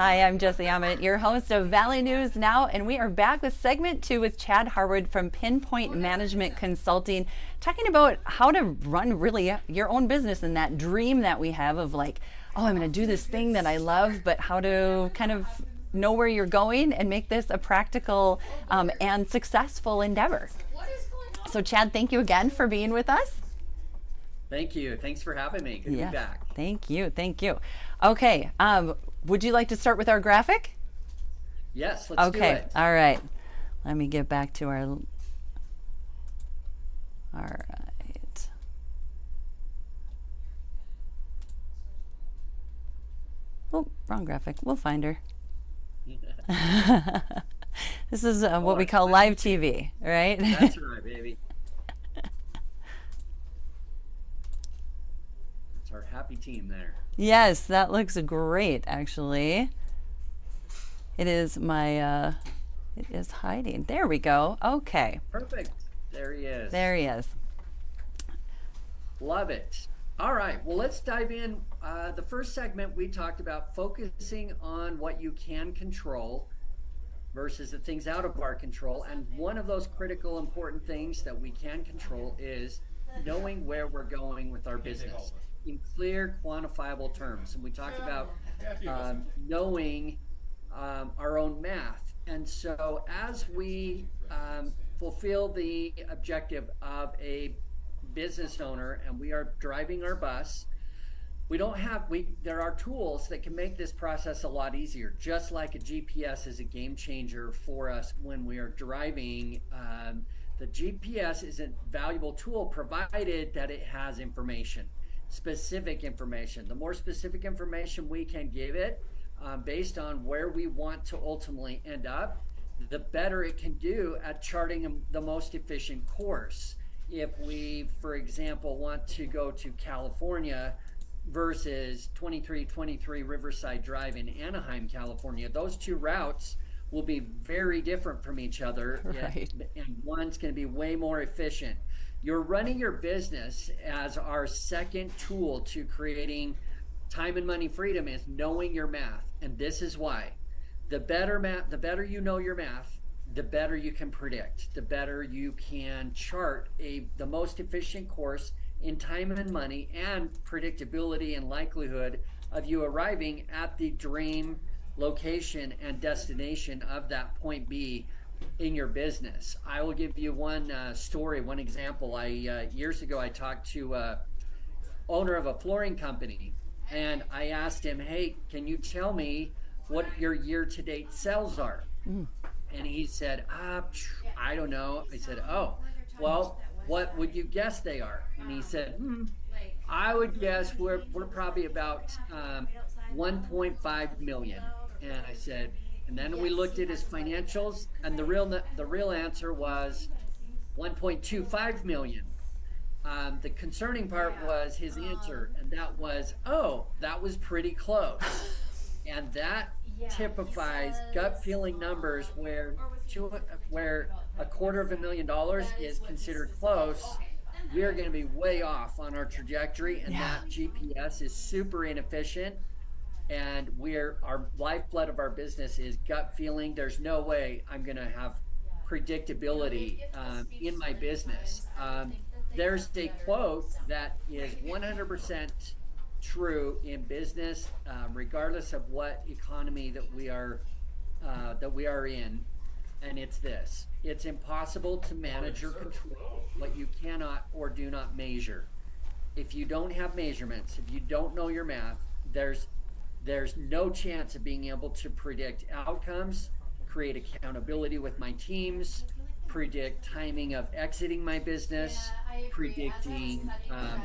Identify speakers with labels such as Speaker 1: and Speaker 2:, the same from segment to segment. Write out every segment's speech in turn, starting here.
Speaker 1: Hi, I'm Jesse Ammett, your host of Valley News Now, and we are back with segment 2 with Chad Harwood from Pinpoint Management Consulting, talking about how to run really your own business and that dream that we have of like, oh, I'm going to do this thing that I love, but how to kind of know where you're going and make this a practical and successful endeavor. So, Chad, thank you again for being with us.
Speaker 2: Thank you. Thanks for having me. Good to be back.
Speaker 1: Thank you. Thank you. Okay. Would you like to start with our graphic?
Speaker 2: Yes, let's do it.
Speaker 1: All right. Let me get back to our. All right. Oh, wrong graphic. We'll find her. This is what we call live TV, right?
Speaker 2: That's right, baby. It's our happy team there.
Speaker 1: Yes, that looks great, actually. It is my, it is hiding. There we go. Okay.
Speaker 2: Perfect. There he is.
Speaker 1: There he is.
Speaker 2: Love it. All right. Well, let's dive in. The first segment, we talked about focusing on what you can control versus the things out of our control. And one of those critical, important things that we can control is knowing where we're going with our business in clear, quantifiable terms. And we talked about knowing our own math. And so as we fulfill the objective of a business owner and we are driving our bus, there are tools that can make this process a lot easier. Just like a GPS is a game changer for us when we are driving. The GPS is a valuable tool provided that it has information, specific information. The more specific information we can give it based on where we want to ultimately end up, the better it can do at charting the most efficient course. If we, for example, want to go to California versus 2323 Riverside Drive in Anaheim, California, those two routes will be very different from each other.
Speaker 1: Right.
Speaker 2: And one's going to be way more efficient. You're running your business as our second tool to creating time and money freedom is knowing your math. And this is why. The better you know your math, the better you can predict, the better you can chart the most efficient course in time and money and predictability and likelihood of you arriving at the dream location and destination of that point B in your business. I will give you one story, one example. Years ago, I talked to owner of a flooring company, and I asked him, hey, can you tell me what your year-to-date sales are? And he said, I don't know. I said, oh, well, what would you guess they are? And he said, I would guess we're probably about 1.5 million. And I said, and then we looked at his financials, and the real answer was 1.25 million. The concerning part was his answer, and that was, oh, that was pretty close. And that typifies gut feeling numbers where $250,000 is considered close. We're going to be way off on our trajectory, and that GPS is super inefficient. And our lifeblood of our business is gut feeling. There's no way I'm going to have predictability in my business. There's a quote that is 100% true in business, regardless of what economy that we are in, and it's this: it's impossible to manage or control what you cannot or do not measure. If you don't have measurements, if you don't know your math, there's no chance of being able to predict outcomes, create accountability with my teams, predict timing of exiting my business, predicting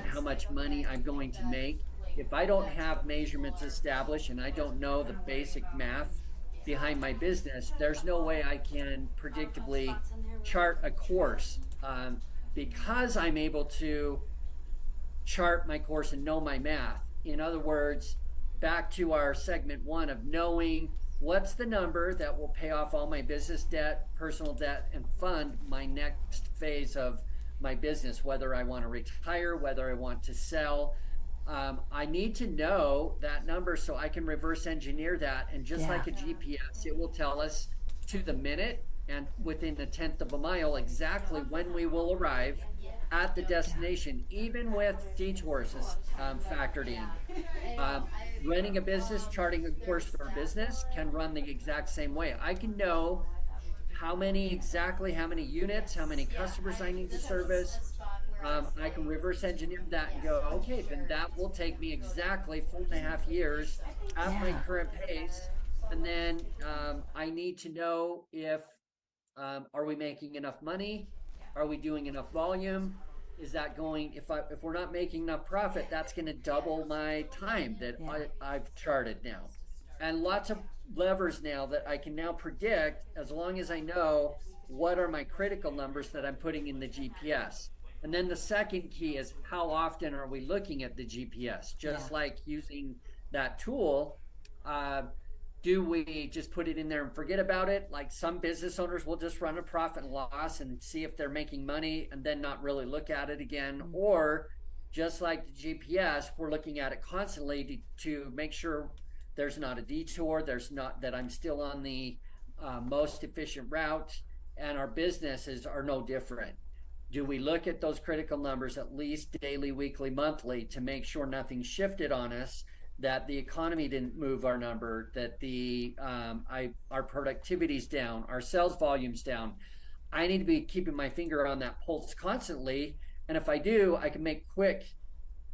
Speaker 2: how much money I'm going to make. If I don't have measurements established and I don't know the basic math behind my business, there's no way I can predictably chart a course. Because I'm able to chart my course and know my math. In other words, back to our segment 1 of knowing what's the number that will pay off all my business debt, personal debt, and fund my next phase of my business, whether I want to retire, whether I want to sell. I need to know that number so I can reverse engineer that. And just
Speaker 1: Yeah.
Speaker 2: like a GPS, it will tell us to the minute and within a tenth of a mile exactly when we will arrive at the destination, even with detours factored in. Um, Running a business, charting a course for a business can run the exact same way. I can know how many units, how many customers I need to service. I can reverse engineer that and go, okay, then that will take me exactly 4.5 years at my
Speaker 1: Yeah.
Speaker 2: current pace. And then I need to know if are we making enough money? Are we doing enough volume? Is that going, if we're not making enough profit, that's going to double my time that
Speaker 1: Yeah.
Speaker 2: I've charted now. And lots of levers now that I can now predict as long as I know what are my critical numbers that I'm putting in the GPS. And then the second key is how often are we looking at the GPS?
Speaker 1: Yeah.
Speaker 2: Just like using that tool, uh, do we just put it in there and forget about it? Like some business owners will just run a profit and loss and see if they're making money and then not really look at it again.
Speaker 1: Mm.
Speaker 2: Or just like the GPS, we're looking at it constantly to make sure there's not a detour, there's not that I'm still on the most efficient route, and our businesses are no different. Do we look at those critical numbers at least daily, weekly, monthly to make sure nothing shifted on us, that the economy didn't move our number, that our productivity's down, our sales volume's down? I need to be keeping my finger on that pulse constantly. And if I do, I can make quick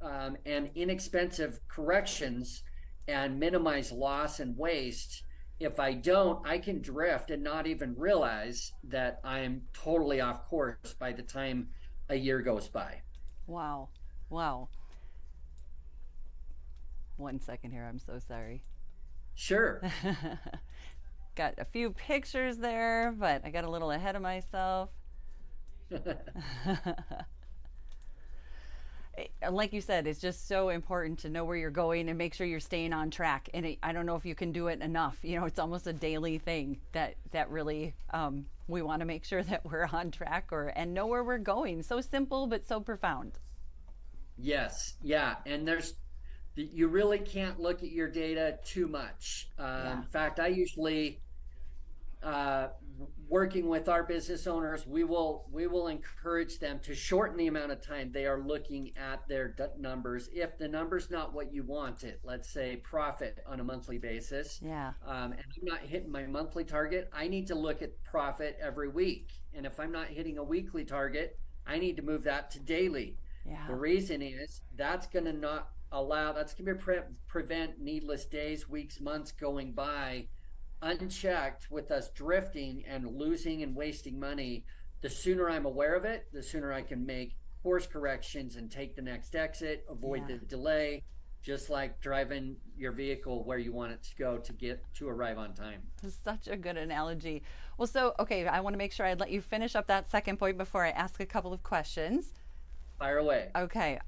Speaker 2: and inexpensive corrections and minimize loss and waste. If I don't, I can drift and not even realize that I'm totally off course by the time a year goes by.
Speaker 1: Wow. Wow. 1 second here. I'm so sorry.
Speaker 2: Sure.
Speaker 1: Got a few pictures there, but I got a little ahead of myself. Like you said, it's just so important to know where you're going and make sure you're staying on track. And I don't know if you can do it enough. You know, it's almost a daily thing that really we want to make sure that we're on track and know where we're going. So simple, but so profound.
Speaker 2: Yes. Yeah. And you really can't look at your data too much.
Speaker 1: Yeah.
Speaker 2: In fact, I usually, uh, working with our business owners, we will encourage them to shorten the amount of time they are looking at their numbers. If the number's not what you want it, let's say profit on a monthly basis,
Speaker 1: Yeah.
Speaker 2: and I'm not hitting my monthly target, I need to look at profit every week. And if I'm not hitting a weekly target, I need to move that to daily.
Speaker 1: Yeah.
Speaker 2: The reason is that's going to prevent needless days, weeks, months going by unchecked with us drifting and losing and wasting money. The sooner I'm aware of it, the sooner I can make course corrections and take the next exit, avoid
Speaker 1: Yeah.
Speaker 2: the delay, just like driving your vehicle where you want it to go to arrive on time.
Speaker 1: Such a good analogy. Well, so, okay, I want to make sure I let you finish up that second point before I ask a couple of questions.
Speaker 2: Fire away.
Speaker 1: Okay.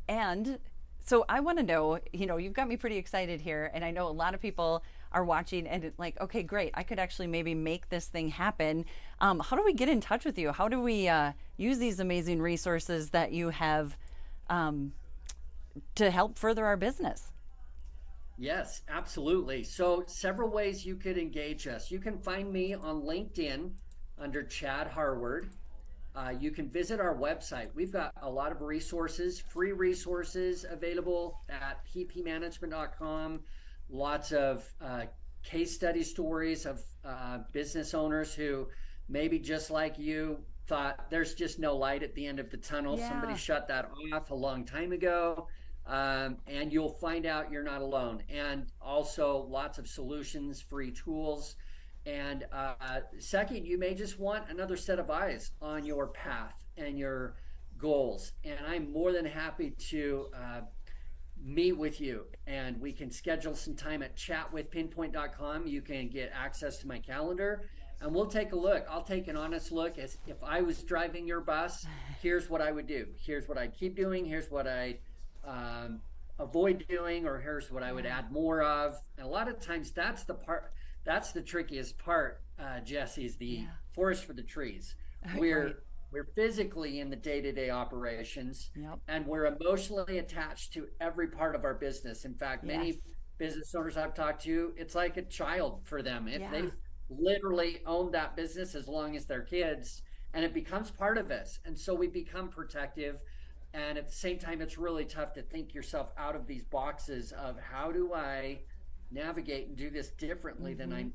Speaker 1: And so I want to know, you've got me pretty excited here. And I know a lot of people are watching and it's like, okay, great. I could actually maybe make this thing happen. How do we get in touch with you? How do we use these amazing resources that you have to help further our business?
Speaker 2: Yes, absolutely. So several ways you could engage us. You can find me on LinkedIn under Chad Harward. You can visit our website. We've got a lot of resources, free resources available at ppmanagement.com. Lots of case study stories of business owners who maybe just like you thought there's just no light at the end of the tunnel.
Speaker 1: Yeah.
Speaker 2: Somebody shut that off a long time ago. And you'll find out you're not alone. And also lots of solutions, free tools. And second, you may just want another set of eyes on your path and your goals. And I'm more than happy to meet with you. And we can schedule some time at chatwithpinpoint.com. You can get access to my calendar and we'll take a look. I'll take an honest look as if I was driving your bus. Here's what I would do. Here's what I'd keep doing. Here's what I avoid doing, or here's what I would add more of. And a lot of times that's the trickiest part, Jesse, is the forest for the trees.
Speaker 1: Right.
Speaker 2: We're we're physically in the day-to-day operations,
Speaker 1: Yep.
Speaker 2: and we're emotionally attached to every part of our business. In fact,
Speaker 1: Yes.
Speaker 2: many business owners I've talked to, it's like a child for them.
Speaker 1: Yeah.
Speaker 2: They've literally owned that business as long as they're kids, and it becomes part of us. And so we become protective. And at the same time, it's really tough to think yourself out of these boxes of how do I navigate and do this differently than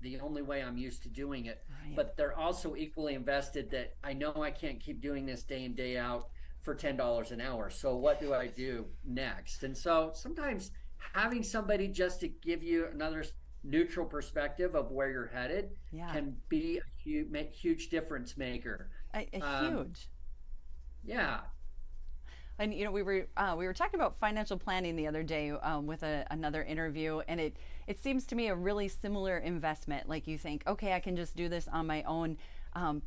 Speaker 2: the only way I'm used to doing it.
Speaker 1: Right.
Speaker 2: But they're also equally invested that I know I can't keep doing this day in, day out for $10 an hour. So what do I do next? And so sometimes having somebody just to give you another neutral perspective of where you're headed
Speaker 1: Yeah.
Speaker 2: can be a huge difference maker.
Speaker 1: Huge.
Speaker 2: Yeah.
Speaker 1: And we were talking about financial planning the other day with another interview, and it seems to me a really similar investment. Like you think, okay, I can just do this on my own,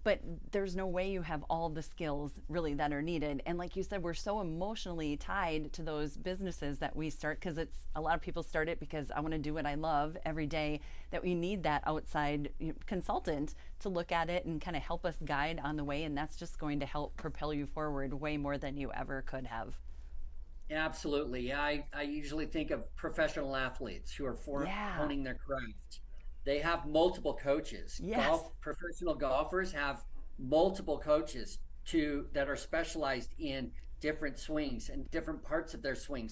Speaker 1: but there's no way you have all the skills really that are needed. And like you said, we're so emotionally tied to those businesses that we start, because it's a lot of people start it because I want to do what I love every day, that we need that outside consultant to look at it and kind of help us guide on the way, and that's just going to help propel you forward way more than you ever could have.
Speaker 2: Absolutely. I usually think of professional athletes who are honing their craft. They have multiple coaches.
Speaker 1: Yes.
Speaker 2: Professional golfers have multiple coaches that are specialized in different swings and different parts of their swing.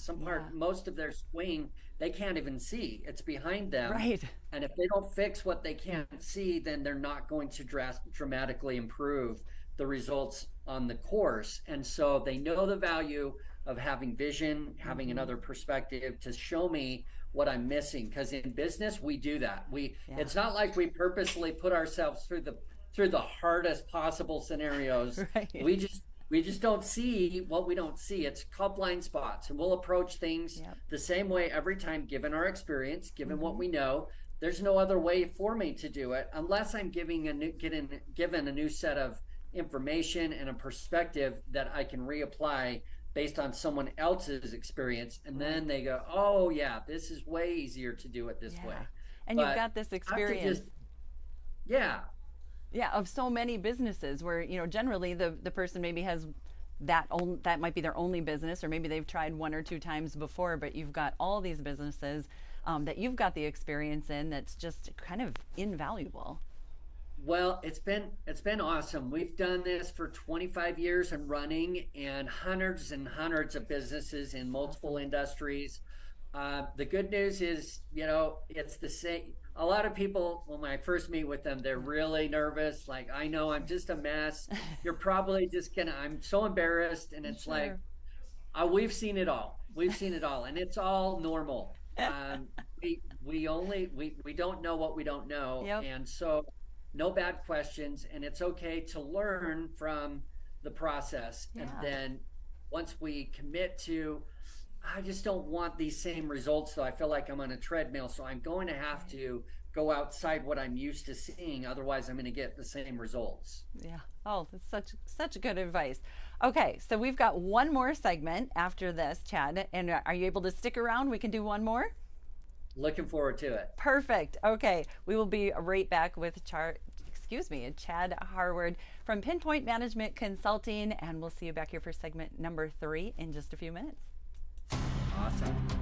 Speaker 2: Most of their swing, they can't even see. It's behind them.
Speaker 1: Right.
Speaker 2: And if they don't fix what they can't see, then they're not going to dramatically improve the results on the course. And so they know the value of having vision, having another perspective to show me what I'm missing. Because in business, we do that. It's not like we purposely put ourselves through the hardest possible scenarios.
Speaker 1: Right.
Speaker 2: We just don't see what we don't see. It's called blind spots, and we'll approach things the same way every time, given our experience, given what we know. There's no other way for me to do it unless I'm given a new set of information and a perspective that I can reapply based on someone else's experience. And then they go, oh yeah, this is way easier to do it this way.
Speaker 1: And you've got this experience. Of so many businesses where, generally the person maybe has that might be their only business, or maybe they've tried one or two times before, but you've got all these businesses that you've got the experience in that's just kind of invaluable.
Speaker 2: Well, it's been awesome. We've done this for 25 years and running, and hundreds of businesses in multiple industries. The good news is, it's the same. A lot of people, when I first meet with them, they're really nervous. Like, I know I'm just a mess. You're probably just I'm so embarrassed. And it's like, we've seen it all. We've seen it all. And it's all normal. We don't know what we don't know.
Speaker 1: Yep.
Speaker 2: And so no bad questions. And it's okay to learn from the process.
Speaker 1: Yeah.
Speaker 2: And then once we commit to, I just don't want these same results, though. I feel like I'm on a treadmill, so I'm going to have to go outside what I'm used to seeing. Otherwise, I'm going to get the same results.
Speaker 1: Yeah. Oh, that's such good advice. Okay, so we've got one more segment after this, Chad. And are you able to stick around? We can do one more.
Speaker 2: Looking forward to it.
Speaker 1: Perfect. Okay, we will be right back with Chad Harward from Pinpoint Management Consulting, and we'll see you back here for segment number 3 in just a few minutes.
Speaker 2: Awesome.